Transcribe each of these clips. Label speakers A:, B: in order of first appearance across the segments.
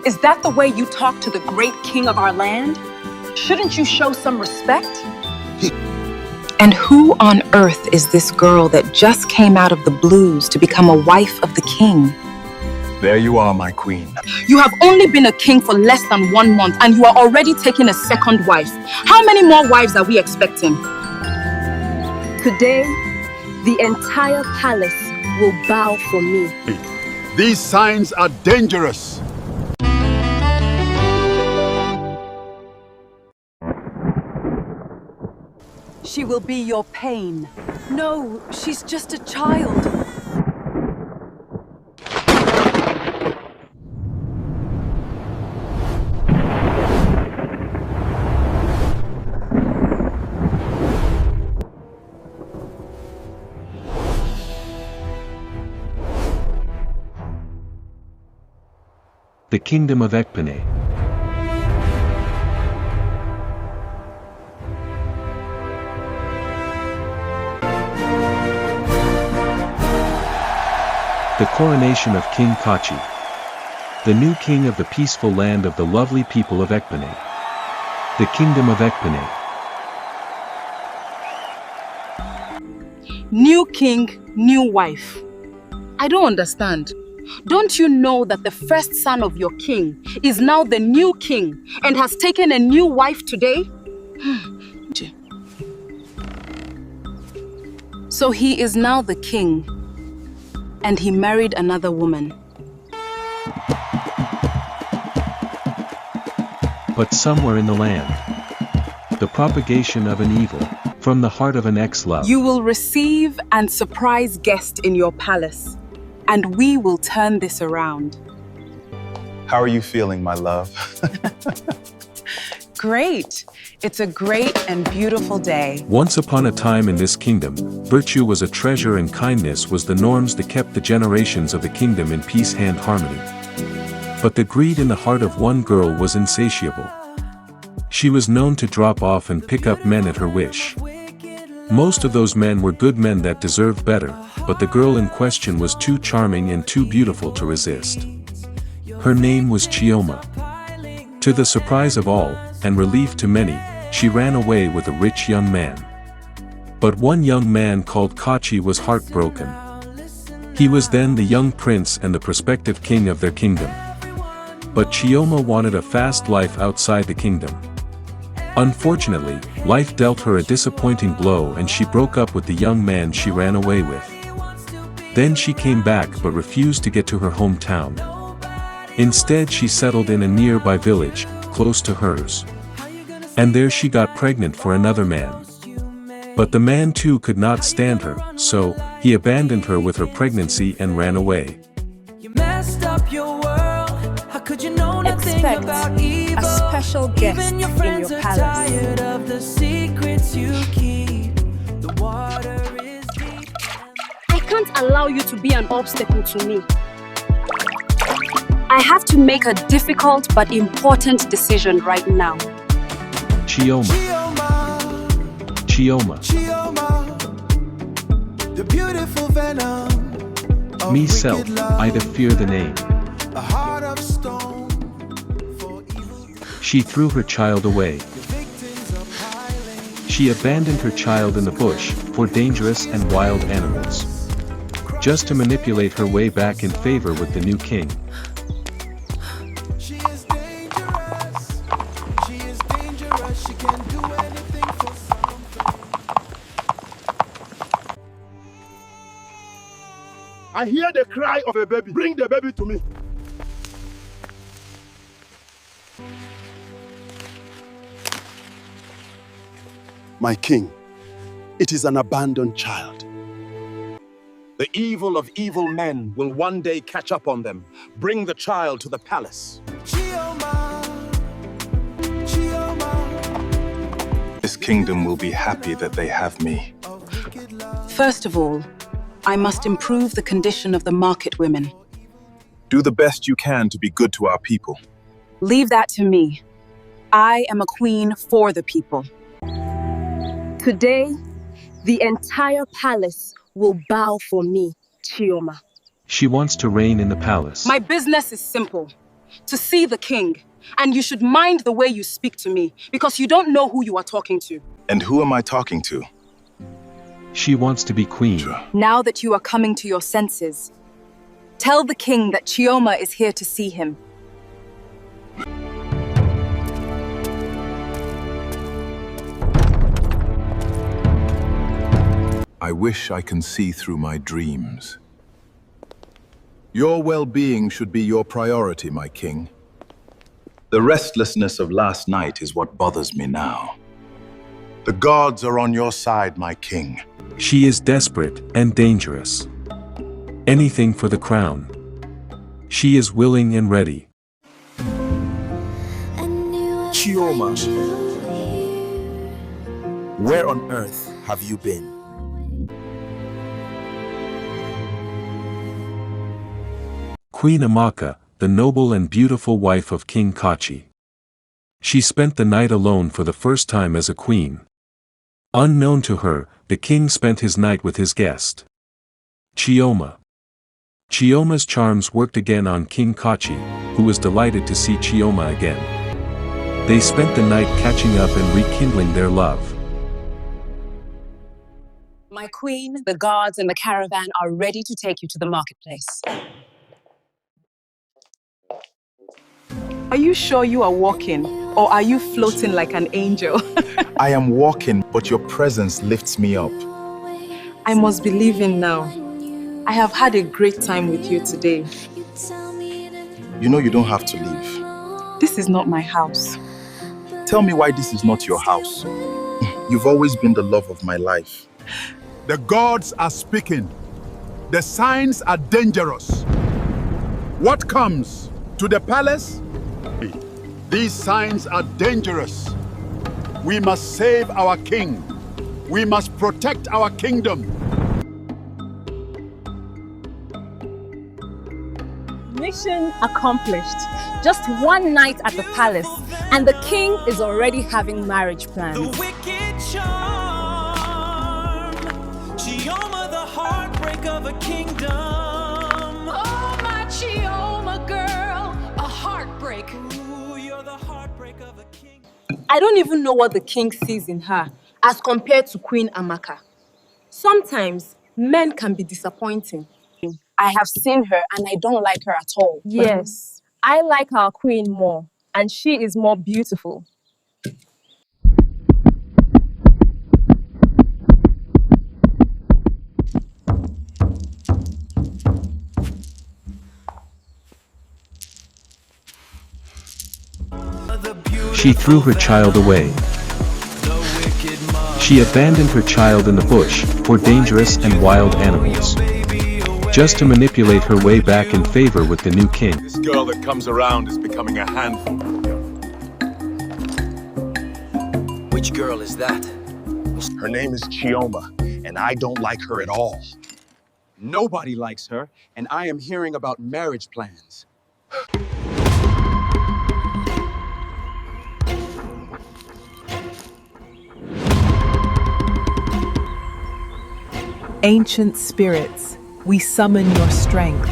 A: Is that the way you talk to the great king of our land? Shouldn't you show some respect? And who on earth is this girl that just came out of the blues to become a wife of the king?
B: There you are, my queen.
A: You have only been a king for less than 1 month and you are already taking a second wife. How many more wives are we expecting?
C: Today, the entire palace will bow for me.
B: These signs are dangerous.
A: She will be your pain. No, she's just a child.
D: The Kingdom of Ekpene. The coronation of King Kachi, the new king of the peaceful land of the lovely people of Ekpene. The Kingdom of Ekpene.
A: New king, new wife. I don't understand. Don't you know that the first son of your king is now the new king and has taken a new wife today? So he is now the king, and he married another woman.
D: But somewhere in the land, the propagation of an evil, from the heart of an ex-love.
A: You will receive and surprise guests in your palace, and we will turn this around.
B: How are you feeling, my love?
A: Great. It's a great and beautiful day.
D: Once upon a time in this kingdom, virtue was a treasure and kindness was the norms that kept the generations of the kingdom in peace and harmony. But the greed in the heart of one girl was insatiable. She was known to drop off and pick up men at her wish. Most of those men were good men that deserved better, but the girl in question was too charming and too beautiful to resist. Her name was Chioma. To the surprise of all, and relief to many, she ran away with a rich young man. But one young man called Kachi was heartbroken. He was then the young prince and the prospective king of their kingdom. But Chioma wanted a fast life outside the kingdom. Unfortunately, life dealt her a disappointing blow and she broke up with the young man she ran away with. Then she came back but refused to get to her hometown. Instead she settled in a nearby village, close to hers. And there she got pregnant for another man. But the man too could not stand her, so he abandoned her with her pregnancy and ran away.
C: Expect a special guest in your palace. I can't allow you to be an obstacle to me. I have to make a difficult but important decision right now.
D: Chioma. Chioma.
E: The beautiful venom.
D: Me self, I'd fear the name.
E: A heart of stone for evil.
D: She threw her child away. She abandoned her child in the bush, for dangerous and wild animals. Just to manipulate her way back in favor with the new king.
E: She is dangerous. She is dangerous. She can do anything for something.
B: I hear the cry of a baby. Bring the baby to me. My king, it is an abandoned child. The evil of evil men will one day catch up on them. Bring the child to the palace.
E: Chioma. Chioma.
B: This kingdom will be happy that they have me.
A: First of all, I must improve the condition of the market women.
B: Do the best you can to be good to our people.
A: Leave that to me. I am a queen for the people.
C: Today, the entire palace will bow for me, Chioma.
D: She wants to reign in the palace.
A: My business is simple. to see the king. And you should mind the way you speak to me, because you don't know who you are talking to.
B: And who am I talking to?
D: She wants to be queen.
A: Now that you are coming to your senses, tell the king that Chioma is here to see him.
F: I wish I can see through my dreams. Your well-being should be your priority, my king.
B: The restlessness of last night is what bothers me now. The gods are on your side, my king.
D: She is desperate and dangerous. Anything for the crown. She is willing and ready.
G: Chioma, where on earth have you been?
D: Queen Amaka, the noble and beautiful wife of King Kachi. She spent the night alone for the first time as a queen. Unknown to her, the king spent his night with his guest, Chioma. Chioma's charms worked again on King Kachi, who was delighted to see Chioma again. They spent the night catching up and rekindling their love.
C: My queen, the guards, and the caravan are ready to take you to the marketplace.
A: Are you sure you are walking, or are you floating like an angel?
G: I am walking, but your presence lifts me up.
A: I must be leaving now. I have had a great time with you today.
G: You know you don't have to leave.
A: This is not my house.
G: Tell me why this is not your house. You've always been the love of my life.
B: The gods are speaking. The signs are dangerous. What comes to the palace? These signs are dangerous. We must save our king. We must protect our kingdom.
C: Mission accomplished. Just one night at the palace, and the king is already having marriage plans.
E: The wicked charm, Chioma, the heartbreak of a kingdom. Oh, my Chioma girl, a heartbreak. Ooh, you're the heartbreak of a king.
A: I don't even know what the king sees in her as compared to Queen Amaka. Sometimes men can be disappointing.
C: I have seen her, and I don't like her at all. Yes, I like our queen more, and she is more beautiful.
D: She threw her child away. She abandoned her child in the bush for dangerous and wild animals, just to manipulate her way back in favor with the new king.
B: This girl that comes around is becoming a handful.
G: Which girl is that?
H: Her name is Chioma, and I don't like her at all.
I: Nobody likes her, and I am hearing about marriage plans.
J: Ancient spirits, we summon your strength.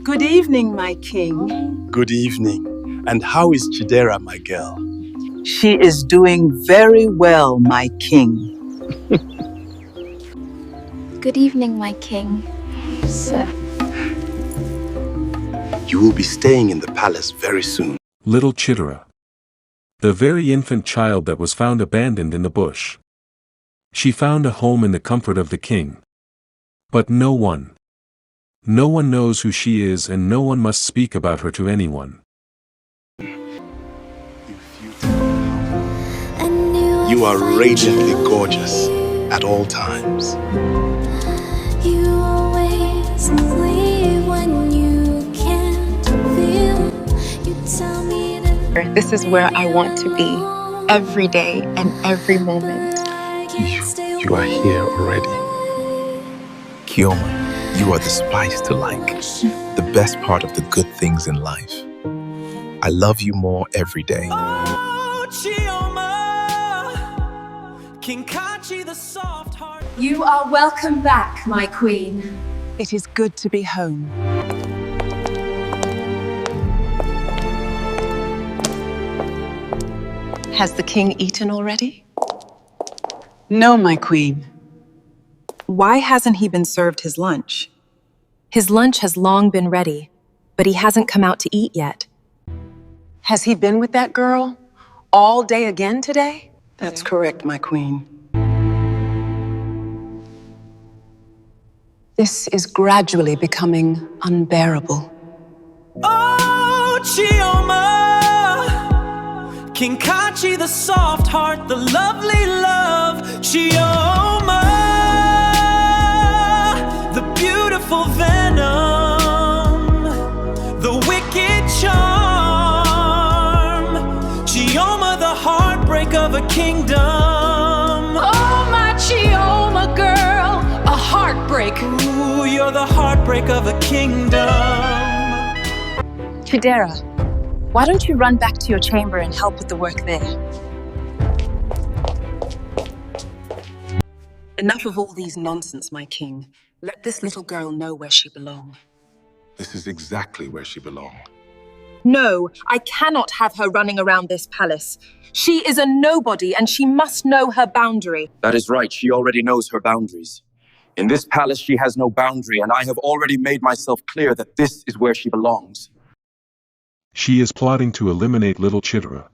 A: Good evening, my king.
H: Good evening. And how is Chidera, my girl?
K: She is doing very well, my king.
L: Good evening, my king. Sir.
H: You will be staying in the palace very soon.
D: Little Chidera, the very infant child that was found abandoned in the bush. She found a home in the comfort of the king. But no one knows who she is, and no one must speak about her to anyone.
H: You are radiantly gorgeous at all times.
L: You always leave when you can't feel. You tell me that
A: This is where I want to be, every day and every moment.
H: You are here already.
G: Chioma, you are the spice to like, the best part of the good things in life.
F: I love you more every day.
E: Oh, Chioma, King Kachi the soft heart.
C: You are welcome back, my queen.
K: It is good to be home.
A: Has the king eaten already?
K: No, my queen.
A: Why hasn't he been served his lunch? His lunch has long been ready, but he hasn't come out to eat yet.
M: Has he been with that girl all day again today?
K: That's correct, my queen.
M: This is gradually becoming unbearable.
E: Oh, Chioma, King Kachi the soft heart, the lovely love. Chioma, the beautiful venom, the wicked charm. Chioma, the heartbreak of a kingdom. Oh, my Chioma girl, a heartbreak. Ooh, you're the heartbreak of a kingdom.
A: Chidera, why don't you run back to your chamber and help with the work there?
M: Enough of all these nonsense, my king. Let this little girl know where she belongs.
F: This is exactly where she belongs.
A: No, I cannot have her running around this palace. She is a nobody and she must know her boundary.
I: That is right. She already knows her boundaries. In this palace, she has no boundary, and I have already made myself clear that this is where she belongs.
D: She is plotting to eliminate little Chidera.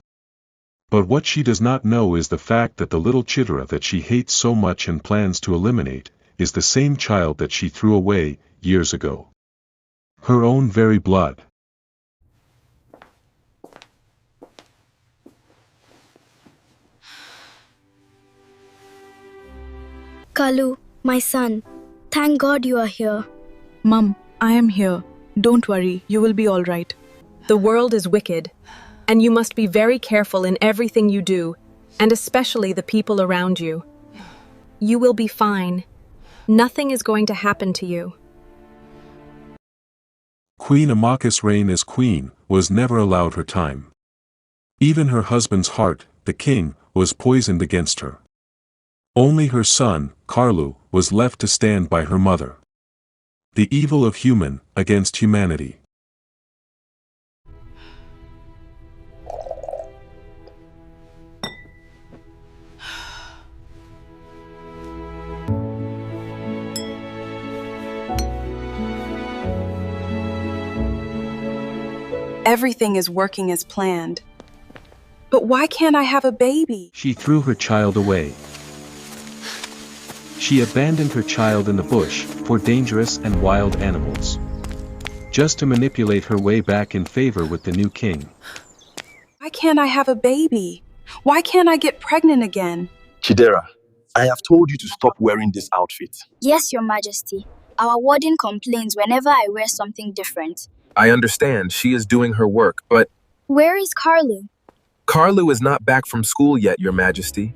D: But what she does not know is the fact that the little Chidera that she hates so much and plans to eliminate is the same child that she threw away years ago. Her own very blood.
L: Kalu, my son, thank God you are here.
N: Mum, I am here. Don't worry, you will be all right.
C: The world is wicked, and you must be very careful in everything you do, and especially the people around you. You will be fine. Nothing is going to happen to you.
D: Queen Amaka's reign as queen was never allowed her time. Even her husband's heart, the king, was poisoned against her. Only her son, Karlu, was left to stand by her mother. The evil of human against humanity.
A: Everything is working as planned. But why can't I have a baby?
D: She threw her child away. She abandoned her child in the bush for dangerous and wild animals, just to manipulate her way back in favor with the new king.
A: Why can't I have a baby? Why can't I get pregnant again?
G: Chidera, I have told you to stop wearing this outfit.
L: Yes, Your Majesty. Our warden complains whenever I wear something different.
G: I understand she is doing her work, but...
L: Where is Karlu?
G: Karlu is not back from school yet, Your Majesty.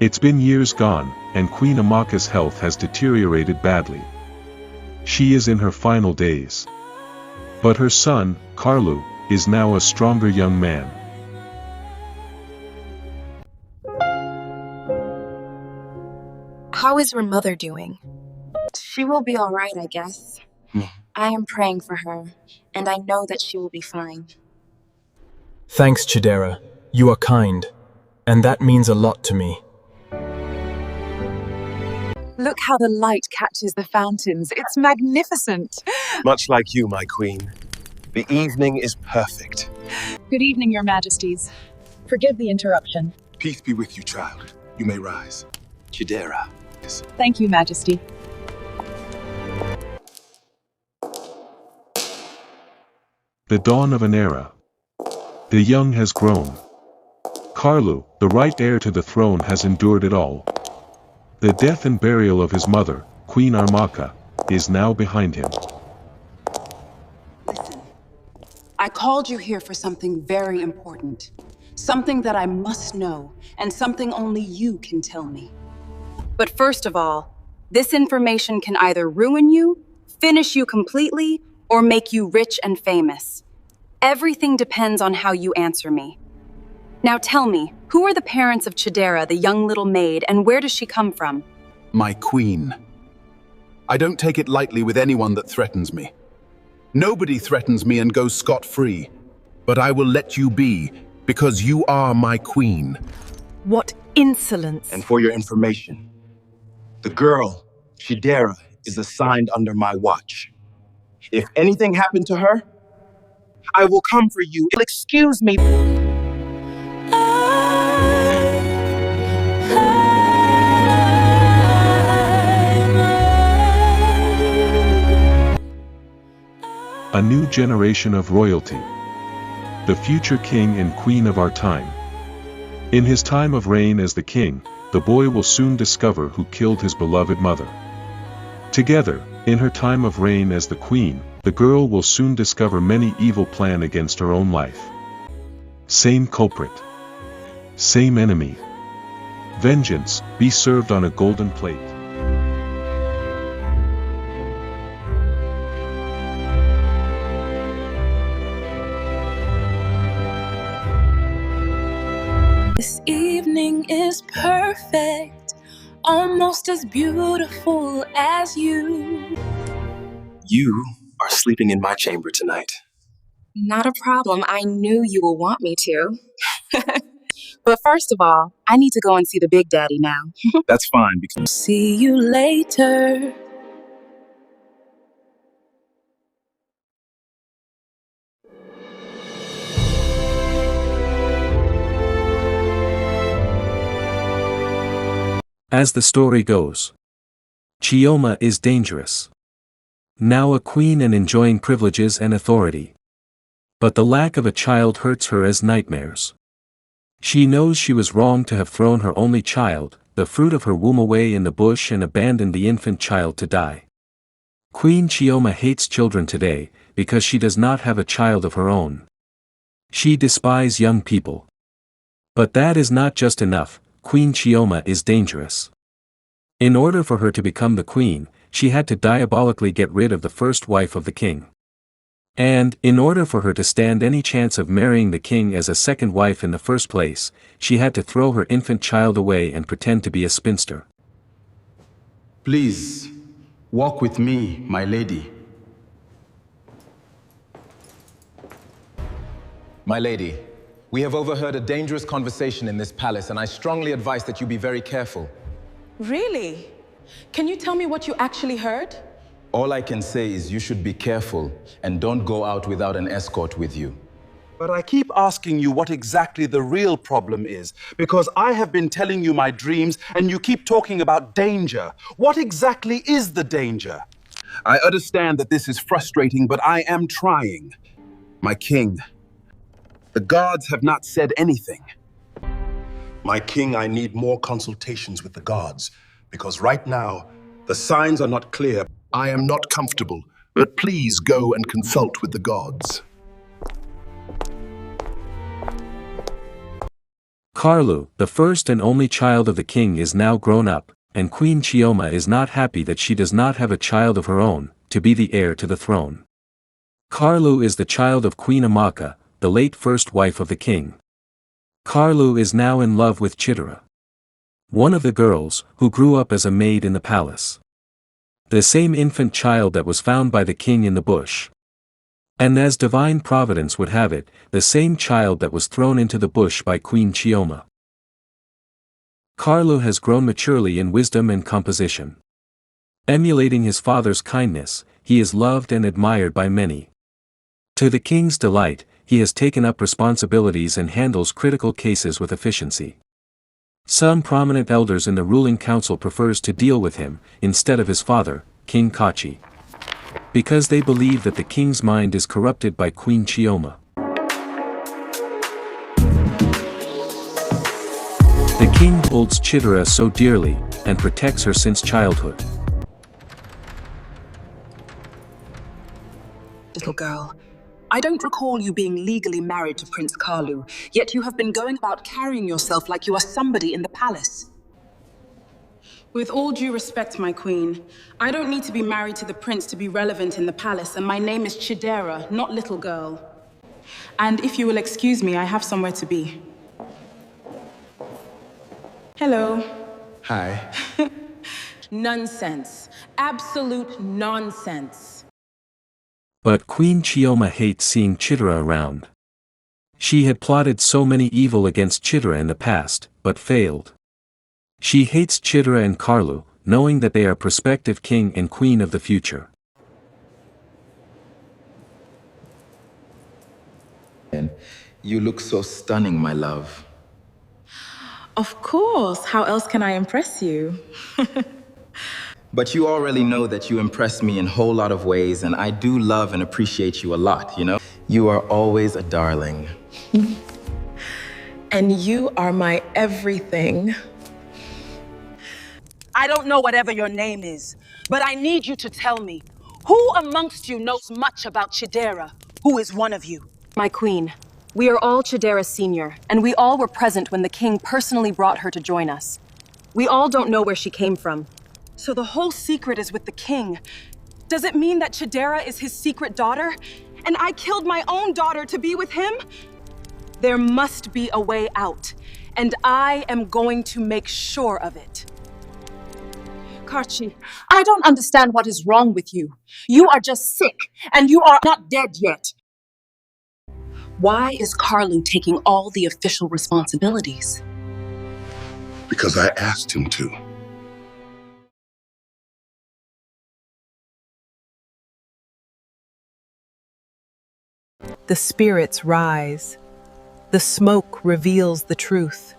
D: It's been years gone, and Queen Amaka's health has deteriorated badly. She is in her final days. But her son, Karlu, is now a stronger young man.
A: How is your mother doing?
O: She will be all right, I guess. I am praying for her, and I know that she will be fine.
P: Thanks, Chidera. You are kind, and that means a lot to me.
J: Look how the light catches the fountains. It's magnificent.
H: Much like you, my queen. The evening is perfect.
J: Good evening, Your Majesties. Forgive the interruption.
F: Peace be with you, child. You may rise.
I: Chidera.
J: Thank you, Majesty.
D: The dawn of an era. The young has grown. Karlu, the right heir to the throne, has endured it all. The death and burial of his mother, Queen Amaka, is now behind him.
M: Listen, I called you here for something very important. Something that I must know, and something only you can tell me.
A: But first of all, this information can either ruin you, finish you completely, or make you rich and famous. Everything depends on how you answer me. Now tell me, who are the parents of Chidera, the young little maid, and where does she come from?
F: My queen. I don't take it lightly with anyone that threatens me. Nobody threatens me and goes scot-free. But I will let you be, because you are my queen.
A: What insolence!
I: And for your information, the girl, Chidera, is assigned under my watch. If anything happened to her, I will come for you. Excuse me.
D: A new generation of royalty. The future king and queen of our time. In his time of reign as the king, the boy will soon discover who killed his beloved mother. Together, in her time of reign as the queen, the girl will soon discover many evil plans against her own life. Same culprit. Same enemy. Vengeance, be served on a golden plate.
E: This evening is perfect, almost as beautiful as you.
H: You are sleeping in my chamber tonight.
O: Not a problem. I knew you will want me to. But first of all, I need to go and see the Big Daddy now.
H: That's fine because...
E: See you later.
D: As the story goes, Chioma is dangerous. Now a queen and enjoying privileges and authority. But the lack of a child hurts her as nightmares. She knows she was wrong to have thrown her only child, the fruit of her womb, away in the bush and abandoned the infant child to die. Queen Chioma hates children today, because she does not have a child of her own. She despises young people. But that is not just enough. Queen Chioma is dangerous. In order for her to become the queen, she had to diabolically get rid of the first wife of the king. And, in order for her to stand any chance of marrying the king as a second wife in the first place, she had to throw her infant child away and pretend to be a spinster.
G: Please, walk with me, my lady.
P: My lady, we have overheard a dangerous conversation in this palace, and I strongly advise that you be very careful.
M: Really? Can you tell me what you actually heard?
G: All I can say is you should be careful and don't go out without an escort with you.
B: But I keep asking you what exactly the real problem is, because I have been telling you my dreams and you keep talking about danger. What exactly is the danger?
F: I understand that this is frustrating, but I am trying. My king, the gods have not said anything.
H: My king, I need more consultations with the gods, because right now, the signs are not clear.
F: I am not comfortable, but please go and consult with the gods.
D: Carlu, the first and only child of the king, is now grown up, and Queen Chioma is not happy that she does not have a child of her own, to be the heir to the throne. Carlu is the child of Queen Amaka, the late first wife of the king. Carlu is now in love with Chidera, one of the girls, who grew up as a maid in the palace. The same infant child that was found by the king in the bush. And as divine providence would have it, the same child that was thrown into the bush by Queen Chioma. Carlu has grown maturely in wisdom and composition. Emulating his father's kindness, he is loved and admired by many. To the king's delight, he has taken up responsibilities and handles critical cases with efficiency. Some prominent elders in the ruling council prefers to deal with him, instead of his father, King Kachi, because they believe that the king's mind is corrupted by Queen Chioma. The king holds Chidera so dearly, and protects her since childhood.
M: Little girl, I don't recall you being legally married to Prince Carlu, yet you have been going about carrying yourself like you are somebody in the palace. With all due respect, my queen, I don't need to be married to the prince to be relevant in the palace, and my name is Chidera, not little girl. And if you will excuse me, I have somewhere to be. Hello.
P: Hi.
M: Nonsense. Absolute nonsense.
D: But Queen Chioma hates seeing Chitara around. She had plotted so many evil against Chitara in the past, but failed. She hates Chitara and Carlu, knowing that they are prospective king and queen of the future.
P: You look so stunning, my love.
M: Of course. How else can I impress you?
P: But you already know that you impress me in a whole lot of ways, and I do love and appreciate you a lot, you know? You are always a darling.
M: And you are my everything.
Q: I don't know whatever your name is, but I need you to tell me, who amongst you knows much about Chidera, who is one of you?
A: My queen, we are all Chidera Senior, and we all were present when the king personally brought her to join us. We all don't know where she came from.
Q: So the whole secret is with the king. Does it mean that Chidera is his secret daughter? And I killed my own daughter to be with him? There must be a way out, and I am going to make sure of it.
J: Karchi, I don't understand what is wrong with you. You are just sick, and you are not dead yet.
A: Why is Carlu taking all the official responsibilities?
B: Because I asked him to.
C: The spirits rise. The smoke reveals the truth.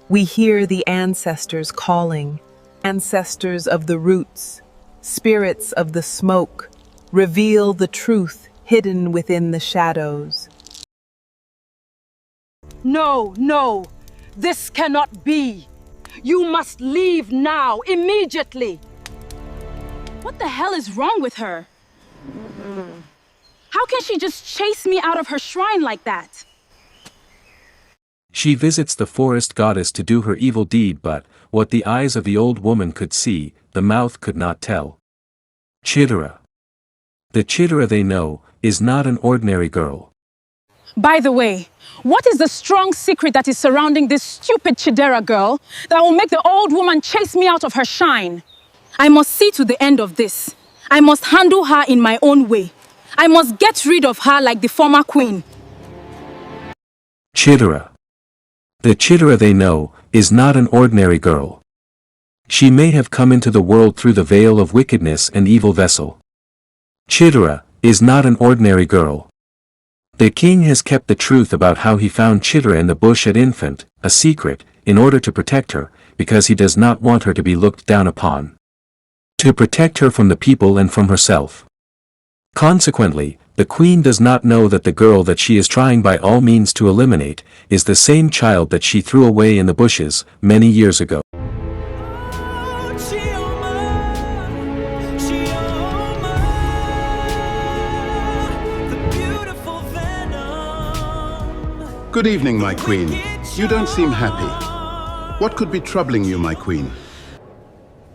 C: We hear the ancestors calling, ancestors of the roots, spirits of the smoke, reveal the truth hidden within the shadows.
Q: No, no, this cannot be. You must leave now, immediately.
M: What the hell is wrong with her? How can she just chase me out of her shrine like that?
D: She visits the forest goddess to do her evil deed, but what the eyes of the old woman could see, the mouth could not tell. Chitara. The Chitara they know is not an ordinary girl.
M: By the way, what is the strong secret that is surrounding this stupid Chidera girl that will make the old woman chase me out of her shine? I must see to the end of this. I must handle her in my own way. I must get rid of her like the former queen.
D: Chitara. The Chitara they know is not an ordinary girl. She may have come into the world through the veil of wickedness and evil vessel. Chitara is not an ordinary girl. The king has kept the truth about how he found Chitara in the bush at Infant, a secret, in order to protect her, because he does not want her to be looked down upon. To protect her from the people and from herself. Consequently, the queen does not know that the girl that she is trying by all means to eliminate is the same child that she threw away in the bushes many years ago.
B: Good evening, my queen. You don't seem happy. What could be troubling you, my queen?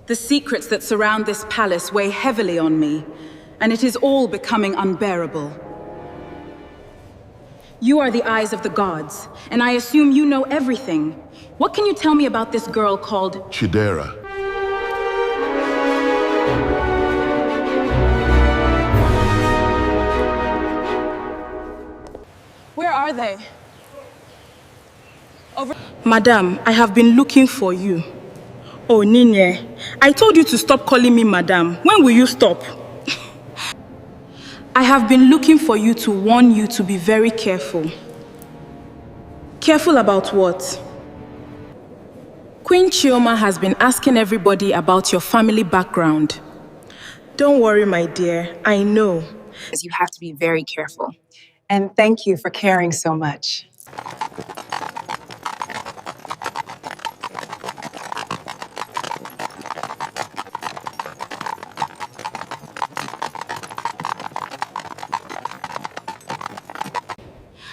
M: The secrets that surround this palace weigh heavily on me, and it is all becoming unbearable. You are the eyes of the gods, and I assume you know everything. What can you tell me about this girl called
B: Chidera?
M: Where are they? Madam, I have been looking for you. Oh, Ninye, I told you to stop calling me madam. When will you stop? I have been looking for you to warn you to be very careful. Careful about what? Queen Chioma has been asking everybody about your family background. Don't worry, my dear, I know.
O: You have to be very careful.
J: And thank you for caring so much.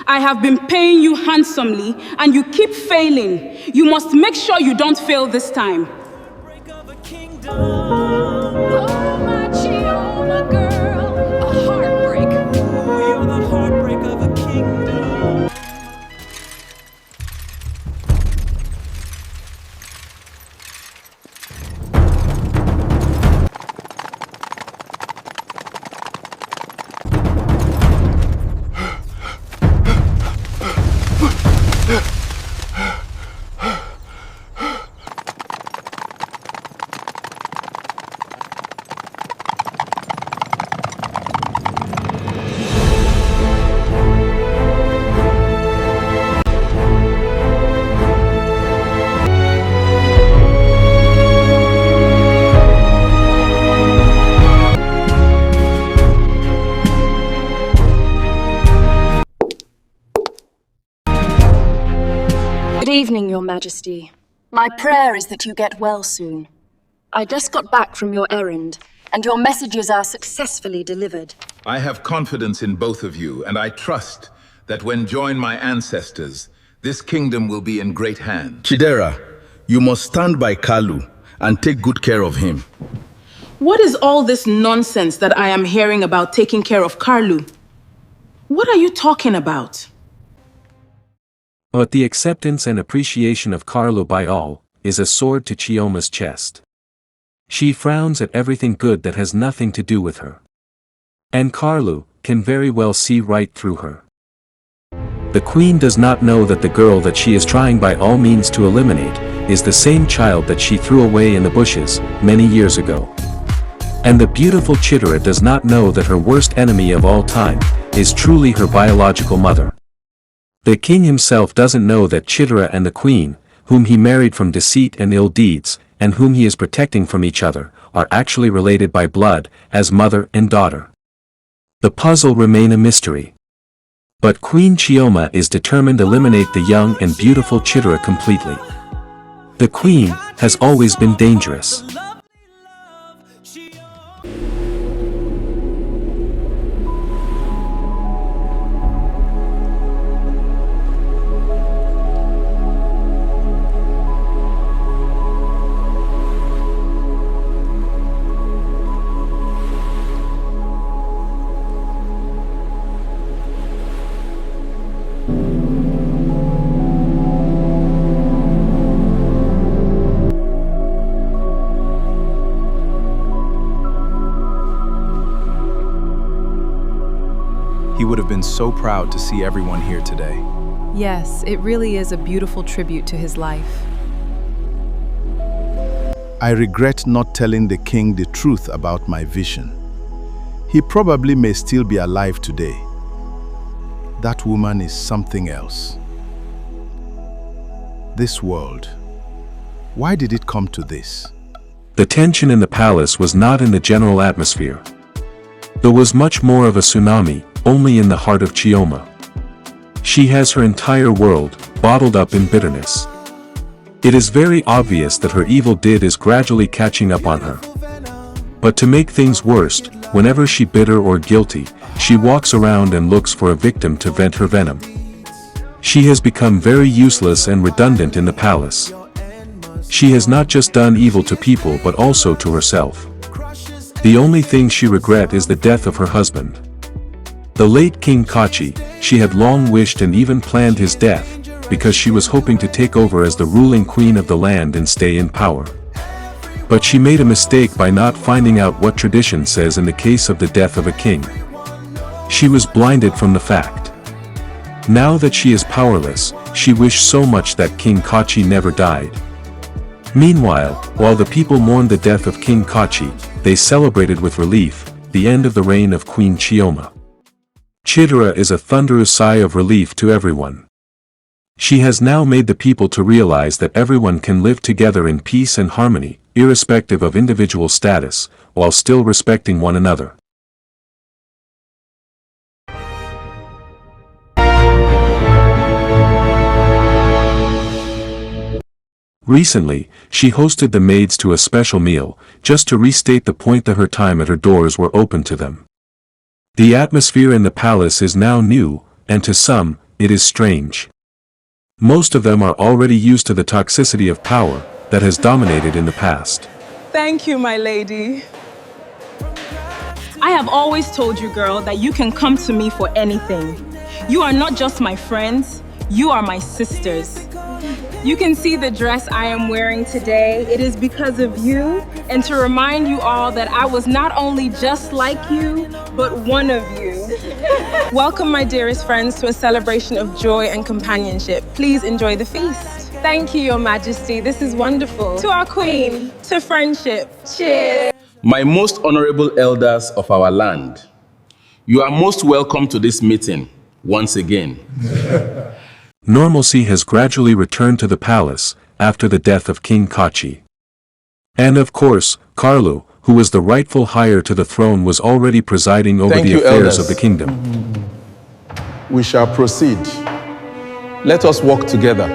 M: I have been paying you handsomely, and you keep failing. You must make sure you don't fail this time.
E: Chioma girl, a heartbreak. Ooh, you're the heartbreak of a king.
R: evening, Your Majesty. My prayer is that you get well soon. I just got back from your errand, and your messages are successfully delivered.
S: I have confidence in both of you, and I trust that when joined my ancestors, this kingdom will be in great hands.
F: Chidera, you must stand by Kalu and take good care of him.
M: What is all this nonsense that I am hearing about taking care of Karlu? What are you talking about?
D: But the acceptance and appreciation of Karlu by all is a sword to Chioma's chest. She frowns at everything good that has nothing to do with her. And Karlu can very well see right through her. The queen does not know that the girl that she is trying by all means to eliminate is the same child that she threw away in the bushes many years ago. And the beautiful Chidera does not know that her worst enemy of all time is truly her biological mother. The king himself doesn't know that Chidera and the queen, whom he married from deceit and ill deeds, and whom he is protecting from each other, are actually related by blood as mother and daughter. The puzzle remains a mystery. But Queen Chioma is determined to eliminate the young and beautiful Chidera completely. The queen has always been dangerous.
P: He would have been so proud to see everyone here today.
C: Yes, it really is a beautiful tribute to his life.
F: I regret not telling the king the truth about my vision. He probably may still be alive today. That woman is something else. This world, why did it come to this?
D: The tension in the palace was not in the general atmosphere. There was much more of a tsunami, only in the heart of Chioma. She has her entire world bottled up in bitterness. It is very obvious that her evil deed is gradually catching up on her. But to make things worse, whenever she bitter or guilty, she walks around and looks for a victim to vent her venom. She has become very useless and redundant in the palace. She has not just done evil to people but also to herself. The only thing she regrets is the death of her husband. The late King Kachi, she had long wished and even planned his death, because she was hoping to take over as the ruling queen of the land and stay in power. But she made a mistake by not finding out what tradition says in the case of the death of a king. She was blinded from the fact. Now that she is powerless, she wished so much that King Kachi never died. Meanwhile, while the people mourned the death of King Kachi, they celebrated with relief the end of the reign of Queen Chioma. Chidera is a thunderous sigh of relief to everyone. She has now made the people to realize that everyone can live together in peace and harmony, irrespective of individual status, while still respecting one another. Recently, she hosted the maids to a special meal, just to restate the point that her time at her doors were open to them. The atmosphere in the palace is now new, and to some, it is strange. Most of them are already used to the toxicity of power that has dominated in the past.
Q: Thank you, my lady. I have always told you, girl, that you can come to me for anything. You are not just my friends, you are my sisters. You can see the dress I am wearing today. It is because of you, and to remind you all that I was not only just like you, but one of you. Welcome, my dearest friends, to a celebration of joy and companionship. Please enjoy the feast. Thank you, Your Majesty. This is wonderful. To our queen, to friendship. Cheers.
I: My most honorable elders of our land, you are most welcome to this meeting once again.
D: Normalcy has gradually returned to the palace after the death of King Kachi. And of course, Karlu, who was the rightful heir to the throne, was already presiding over the affairs of the kingdom.
G: We shall proceed. Let us walk together.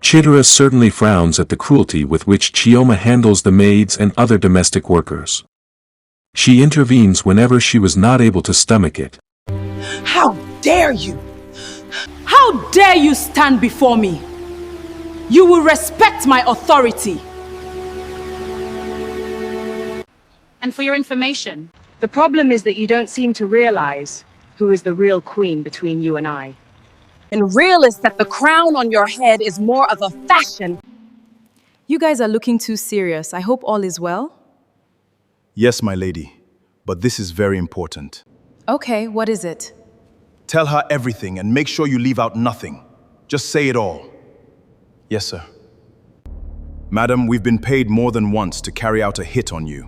D: Chidera certainly frowns at the cruelty with which Chioma handles the maids and other domestic workers. She intervenes whenever she was not able to stomach it.
Q: How dare you! How dare you stand before me! You will respect my authority.
T: And for your information, the problem is that you don't seem to realize who is the real queen between you and I.
J: And real is that the crown on your head is more of a fashion.
C: You guys are looking too serious. I hope all is well.
G: Yes, my lady, but this is very important.
C: Okay, what is it?
G: Tell her everything and make sure you leave out nothing. Just say it all. Yes, sir. Madam, we've been paid more than once to carry out a hit on you.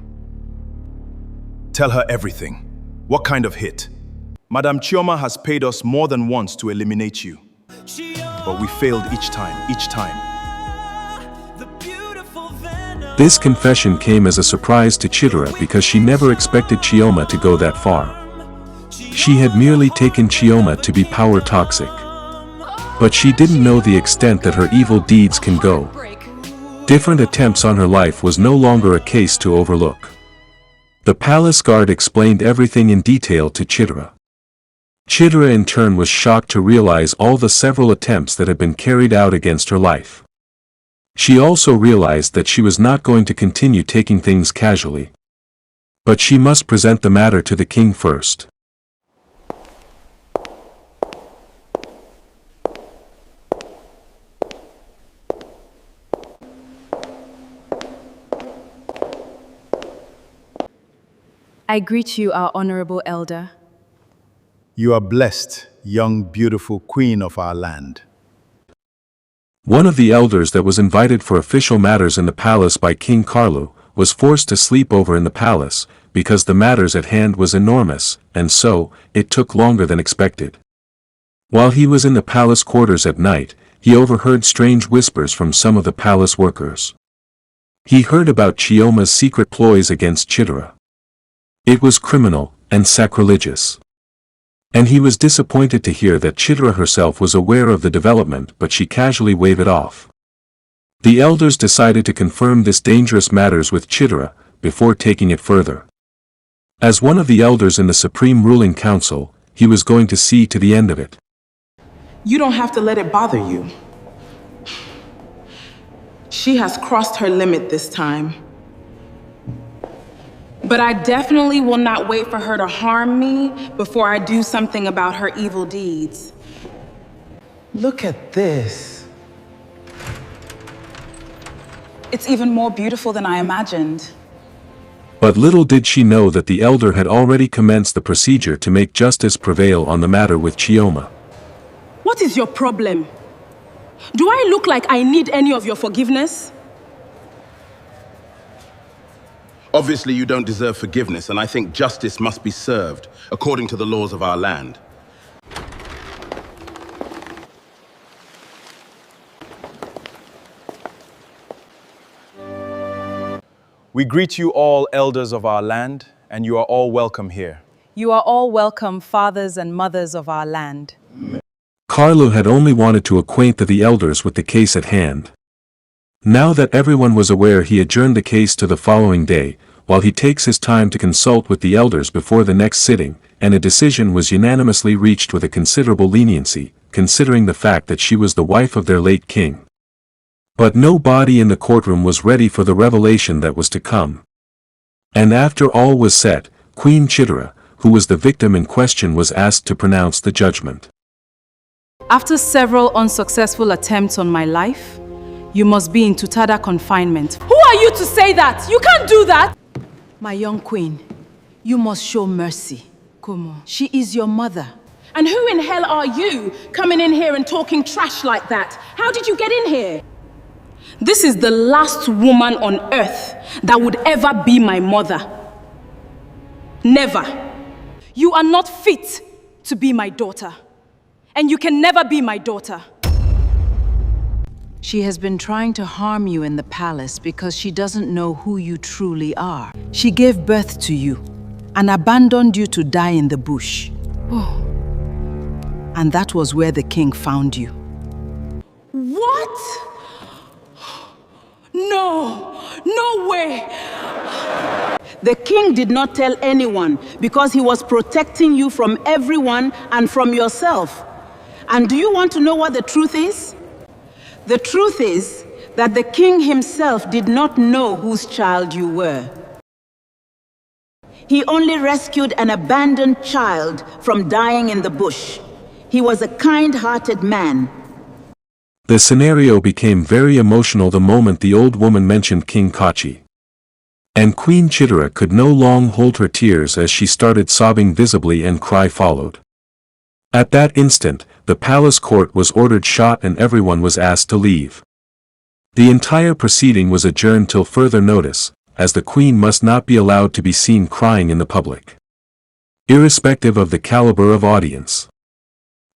G: Tell her everything. What kind of hit? Madam Chioma has paid us more than once to eliminate you. But we failed each time.
D: This confession came as a surprise to Chidera because she never expected Chioma to go that far. She had merely taken Chioma to be power toxic. But she didn't know the extent that her evil deeds can go. Different attempts on her life was no longer a case to overlook. The palace guard explained everything in detail to Chidera. Chidera in turn was shocked to realize all the several attempts that had been carried out against her life. She also realized that she was not going to continue taking things casually. But she must present the matter to the king first.
C: I greet you, our honorable elder.
G: You are blessed, young, beautiful queen of our land.
D: One of the elders that was invited for official matters in the palace by King Carlo was forced to sleep over in the palace because the matters at hand was enormous, and so, it took longer than expected. While he was in the palace quarters at night, he overheard strange whispers from some of the palace workers. He heard about Chioma's secret ploys against Chidera. It was criminal and sacrilegious. And he was disappointed to hear that Chidera herself was aware of the development, but she casually waved it off. The elders decided to confirm this dangerous matters with Chidera before taking it further. As one of the elders in the Supreme Ruling Council, he was going to see to the end of it.
M: You don't have to let it bother you. She has crossed her limit this time. But I definitely will not wait for her to harm me before I do something about her evil deeds. Look at this. It's even more beautiful than I imagined.
D: But little did she know that the elder had already commenced the procedure to make justice prevail on the matter with Chioma.
Q: What is your problem? Do I look like I need any of your forgiveness?
H: Obviously, you don't deserve forgiveness, and I think justice must be served according to the laws of our land.
G: We greet you all, elders of our land, and you are all welcome here.
C: You are all welcome, fathers and mothers of our land.
D: Carlo had only wanted to acquaint the elders with the case at hand. Now that everyone was aware, he adjourned the case to the following day, while he takes his time to consult with the elders before the next sitting, and a decision was unanimously reached with a considerable leniency, considering the fact that she was the wife of their late king. But nobody in the courtroom was ready for the revelation that was to come. And after all was set, Queen Chidera, who was the victim in question, was asked to pronounce the judgment.
C: After several unsuccessful attempts on my life, you must be in tutada confinement.
Q: Who are you to say that? You can't do that!
J: My young queen, you must show mercy.
C: Como?
J: She is your mother.
Q: And who in hell are you, coming in here and talking trash like that? How did you get in here? This is the last woman on earth that would ever be my mother. Never.
C: You are not fit to be my daughter. And you can never be my daughter.
K: She has been trying to harm you in the palace because she doesn't know who you truly are. She gave birth to you and abandoned you to die in the bush.
C: Oh.
K: And that was where the king found you.
Q: What?
U: No! No way! The king did not tell anyone because he was protecting you from everyone and from yourself. And do you want to know what the truth is? The truth is that the king himself did not know whose child you were. He only rescued an abandoned child from dying in the bush. He was a kind-hearted man.
D: The scenario became very emotional the moment the old woman mentioned King Kachi. And Queen Chidera could no longer hold her tears as she started sobbing visibly and cry followed. At that instant, the palace court was ordered shut and everyone was asked to leave. The entire proceeding was adjourned till further notice, as the queen must not be allowed to be seen crying in the public, irrespective of the caliber of audience.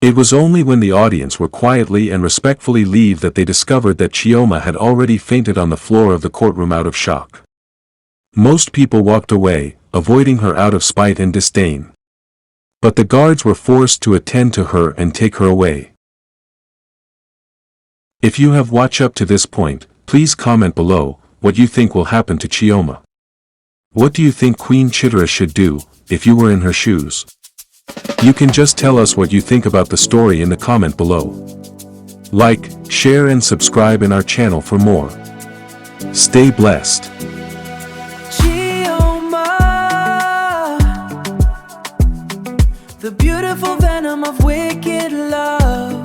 D: It was only when the audience were quietly and respectfully leave that they discovered that Chioma had already fainted on the floor of the courtroom out of shock. Most people walked away, avoiding her out of spite and disdain. But the guards were forced to attend to her and take her away. If you have watched up to this point, please comment below what you think will happen to Chioma. What do you think Queen Chidera should do if you were in her shoes? You can just tell us what you think about the story in the comment below. Like, share and subscribe in our channel for more. Stay blessed.
E: Chioma, the beautiful venom of wicked love.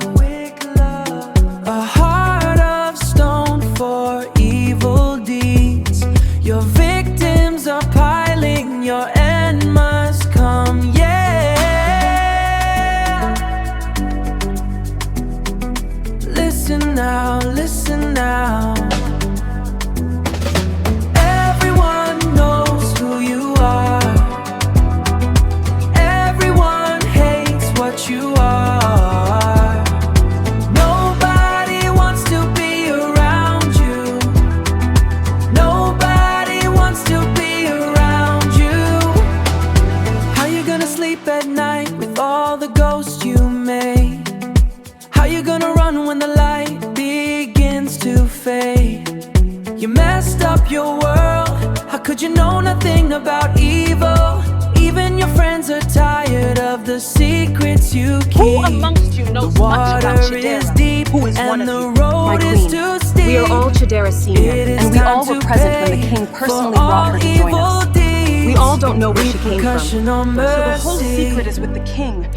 E: A heart of stone for evil deeds. Your victims are piling, your end must come, yeah. Listen now. Everyone knows who you are. Everyone hates what you are. Nobody wants to be around you. Nobody wants to be around you. How you gonna sleep at night with all the ghosts you made? How you gonna run when the light begins to fade? You messed up your world. How could you know nothing about evil? Even your friends are tired of the secrets you keep.
J: Who amongst you knows much about Chidera? Who is one of you? My queen, we are all Chidera Senior, and we all were present when the king personally brought her to join us. We all don't know where she came from. So the whole secret is with the king.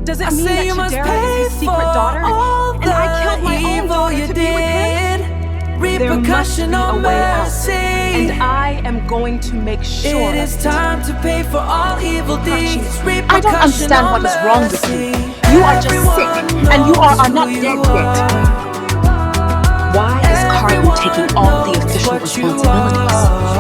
Q: Does it mean that Chidera is his secret daughter? And I killed my own daughter to be with him? There must be a way out, and I am going to make sure.
E: It is time to pay for all evil deeds.
J: I don't understand what is wrong with you. You are just sick, and you are not dead yet. Why is Carlo taking all the official responsibilities?